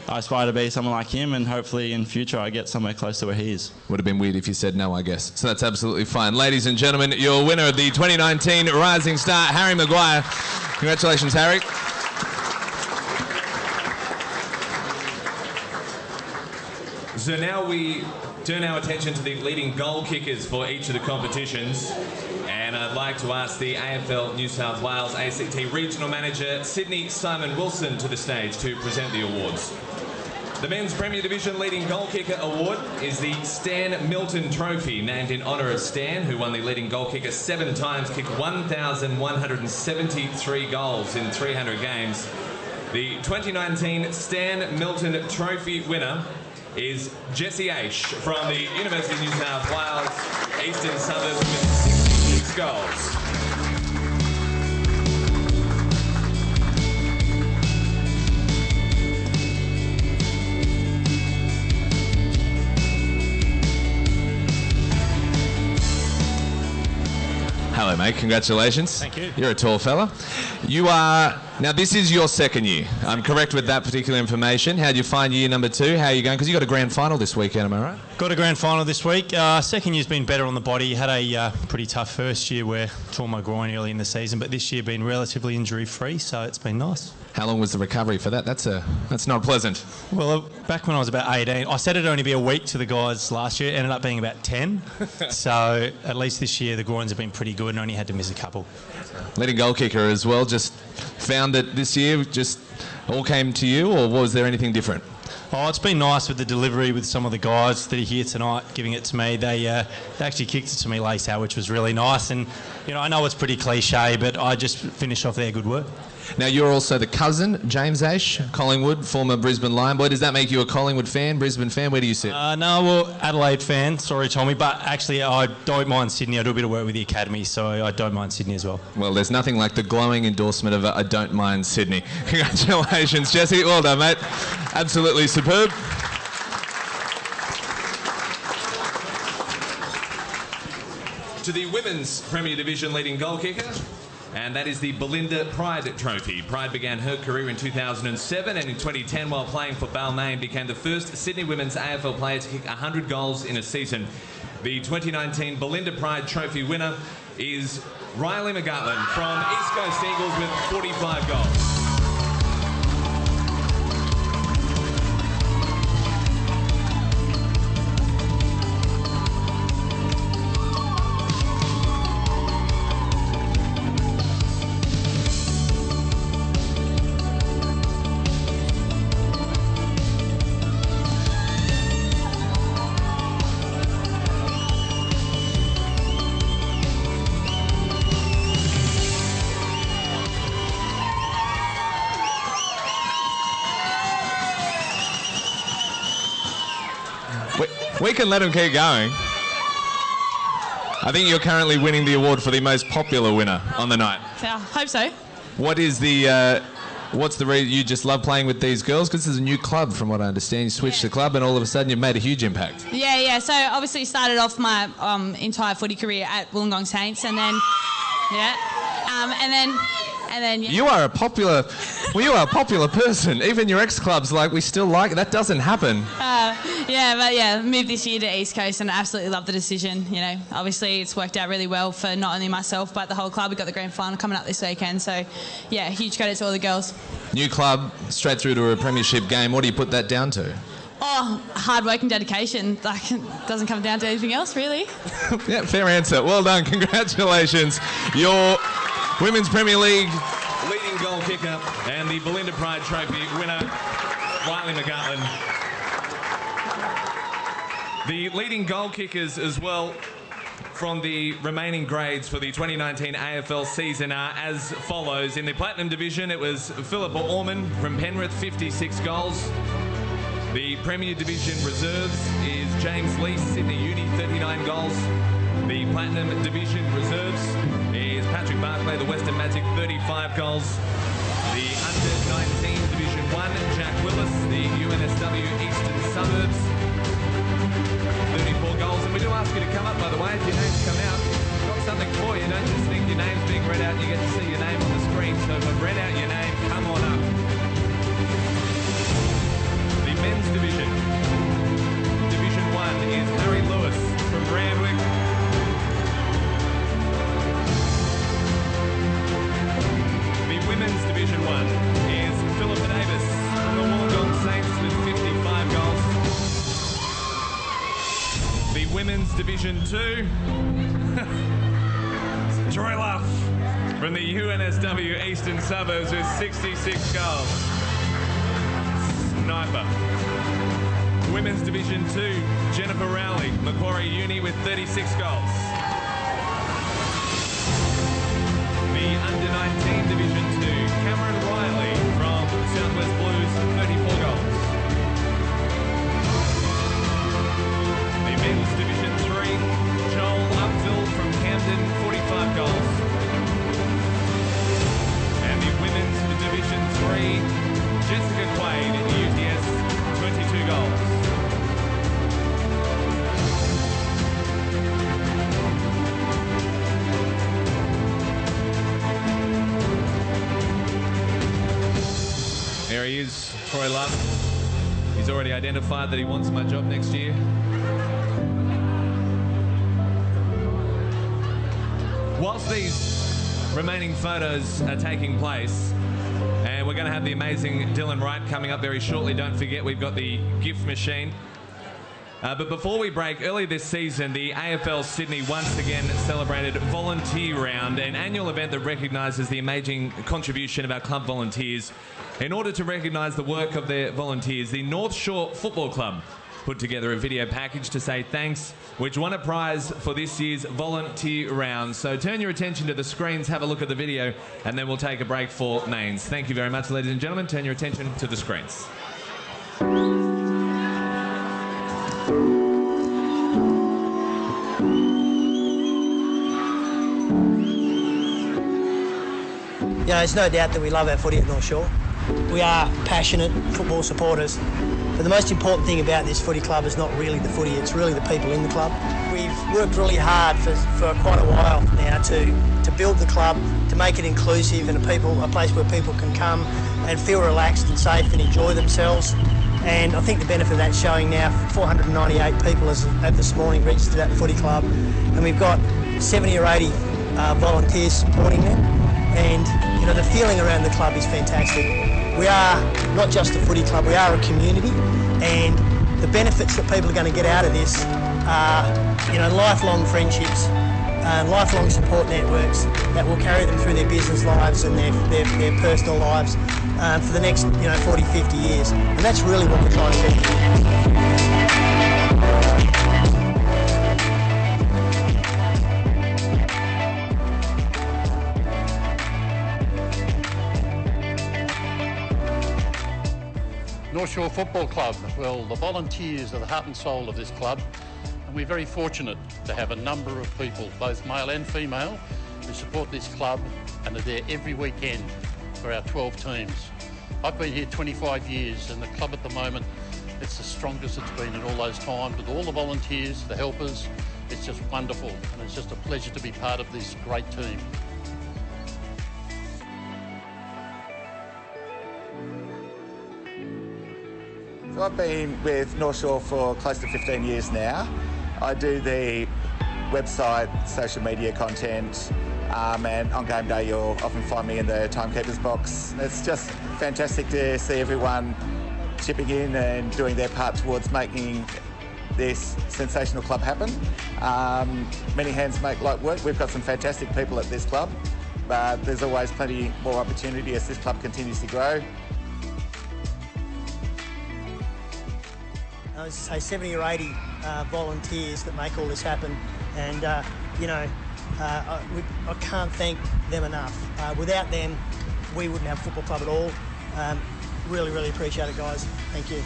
aspire to be someone like him, and hopefully in future I get somewhere close to where he is. Would have been weird if you said no, I guess. So that's absolutely fine. Ladies and gentlemen, your winner of the 2019 Rising Star, Harry Maguire. Congratulations, Harry. So now we turn our attention to the leading goal kickers for each of the competitions. And I'd like to ask the AFL New South Wales ACT Regional Manager, Sydney Simon Wilson, to the stage to present the awards. The Men's Premier Division Leading Goal Kicker Award is the Stan Milton Trophy, named in honour of Stan, who won the leading goal kicker 7 times, kicked 1,173 goals in 300 games. The 2019 Stan Milton Trophy winner is Jesse Aish from the University of New South Wales Eastern Suburbs with 66 goals. Hello, mate. Congratulations. Thank you. You're a tall fella. You are... Now, this is your second year. I'm correct with that particular information. How'd you find year number 2? How are you going? Because you got a grand final this weekend, am I right? Got a grand final this week. Second year's been better on the body. Had a pretty tough first year where tore my groin early in the season, but this year been relatively injury-free, so it's been nice. How long was the recovery for that? That's not pleasant. Well, back when I was about 18, I said it'd only be a week to the guys last year. It ended up being about 10. So at least this year the groins have been pretty good and only had to miss a couple. Leading goal kicker as well. Just found that this year just all came to you, or was there anything different? Oh, it's been nice with the delivery with some of the guys that are here tonight giving it to me. They actually kicked it to me late out, which was really nice. And, you know, I know it's pretty cliche, but I just finished off their good work. Now, you're also the cousin, James Aish, Collingwood, former Brisbane Lion boy. Does that make you a Collingwood fan, Brisbane fan? Where do you sit? No, well, Adelaide fan. Sorry, Tommy. But actually, I don't mind Sydney. I do a bit of work with the academy, so I don't mind Sydney as well. Well, there's nothing like the glowing endorsement of I don't mind Sydney. Congratulations, Jesse. Well done, mate. Absolutely superb. To the Women's Premier Division leading goal kicker, and that is the Belinda Pride Trophy. Pride began her career in 2007, and in 2010, while playing for Balmain, became the first Sydney women's AFL player to kick 100 goals in a season. The 2019 Belinda Pride Trophy winner is Riley McGutland from East Coast Eagles with 45 goals. We can let him keep going. I think you're currently winning the award for the most popular winner on the night. I hope so. What is the... what's the reason you just love playing with these girls? Because this is a new club, from what I understand. You switched the club, and all of a sudden you've made a huge impact. Yeah. So obviously started off my entire footy career at Wollongong Saints, and then You are a popular... Well, you are a popular person. Even your ex-club's like, we still like it. That doesn't happen. Moved this year to East Coast and absolutely love the decision. You know, obviously it's worked out really well for not only myself but the whole club. We've got the grand final coming up this weekend, so yeah, huge credit to all the girls. New club, straight through to a premiership game. What do you put that down to? Oh, hard work and dedication. Like, it doesn't come down to anything else, really. Yeah, fair answer. Well done. Congratulations. Your Women's Premier League leading goal kicker and the Belinda Pride Trophy winner, Wiley McGartland. The leading goal kickers as well from the remaining grades for the 2019 AFL season are as follows. In the Platinum Division, it was Philippa Orman from Penrith, 56 goals. The Premier Division Reserves is James Lee, Sydney Uni, 39 goals. The Platinum Division Reserves is Patrick Barclay, the Western Magic, 35 goals. The Under-19 Division 1, Jack Willis, the UNSW Eastern Suburbs, 34 goals. And we do ask you to come up, by the way, if your names come out. We've got something for you. Don't just think your name's being read out. You get to see your name on the screen. So if I've read out your name, come on up. The Men's Division. Division 1 is Harry Lewis from Randwick. The Women's Division 1 is Philippa Davis from the Wollongong Saints with 55 goals. The Women's Division 2, Troy Luff from the UNSW Eastern Suburbs with 66 goals. Sniper. Women's Division 2, Jennifer Rowley, Macquarie Uni with 36 goals. The Under-19 Division 2, Cameron Riley from Southwest Blues, 34 goals. The Men's Division 3, Joel Upville from Camden, 45 goals. And the Women's Division 3, Jessica Quaid, UTS, 22 goals. There he is, Troy Love. He's already identified that he wants my job next year. Whilst these remaining photos are taking place, and we're going to have the amazing Dylan Wright coming up very shortly. Don't forget, we've got the gift machine. But before we break, early this season, the AFL Sydney once again celebrated Volunteer Round, an annual event that recognises the amazing contribution of our club volunteers. In order to recognise the work of their volunteers, the North Shore Football Club put together a video package to say thanks, which won a prize for this year's Volunteer Round. So turn your attention to the screens, have a look at the video, and then we'll take a break for names. Thank you very much, ladies and gentlemen. Turn your attention to the screens. You know, there's no doubt that we love our footy at North Shore. We are passionate football supporters, but the most important thing about this footy club is not really the footy, it's really the people in the club. We've worked really hard for quite a while now to build the club, to make it inclusive and a place where people can come and feel relaxed and safe and enjoy themselves. And I think the benefit of that's showing now. 498 people at this morning registered at the footy club, and we've got 70 or 80 volunteers supporting them. And you know, the feeling around the club is fantastic. We are not just a footy club, we are a community, and the benefits that people are going to get out of this are, you know, lifelong friendships, lifelong support networks that will carry them through their business lives and their personal lives for the next 40, 50 years. And that's really what we're trying to do. North Shore Football Club, well, the volunteers are the heart and soul of this club, and we're very fortunate to have a number of people, both male and female, who support this club and are there every weekend for our 12 teams. I've been here 25 years, and the club at the moment, it's the strongest it's been in all those times, with all the volunteers, the helpers. It's just wonderful, and it's just a pleasure to be part of this great team. So I've been with North Shore for close to 15 years now. I do the website, social media content, and on game day you'll often find me in the timekeeper's box. It's just fantastic to see everyone chipping in and doing their part towards making this sensational club happen. Many hands make light work. We've got some fantastic people at this club, but there's always plenty more opportunity as this club continues to grow. I would say 70 or 80 volunteers that make all this happen, and I can't thank them enough. Without them, we wouldn't have a football club at all. Really, really appreciate it, guys. Thank you.